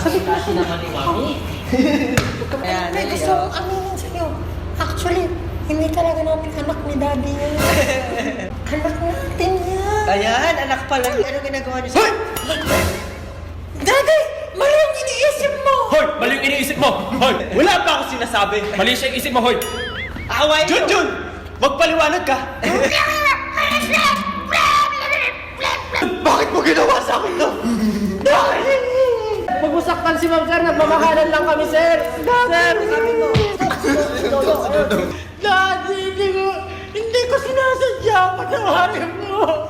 Kasi naman ni Mami. Ayan, May gusto kong aminin sa'yo. Actually, hindi talaga natin anak ni Daddy yan. Anak natin yan. Ayan, anak pala. Ano ginagawa niyo sa... Hoy! Daddy! Mali ang iniisip mo! Hoy! Mali yung iniisip mo! Hoy! Wala pa ako sinasabi! Mali siya yung isip mo, hoy! Away Jun! Jun! Magpaliwanag ka! Bakit mo ginawa sa akin to? Bakit? Huwag mo saktan si Ma'am Sir, nagmamahalan lang kami, Sir! Sir! Daddy, hindi ko sinasadya. Patawarin mo.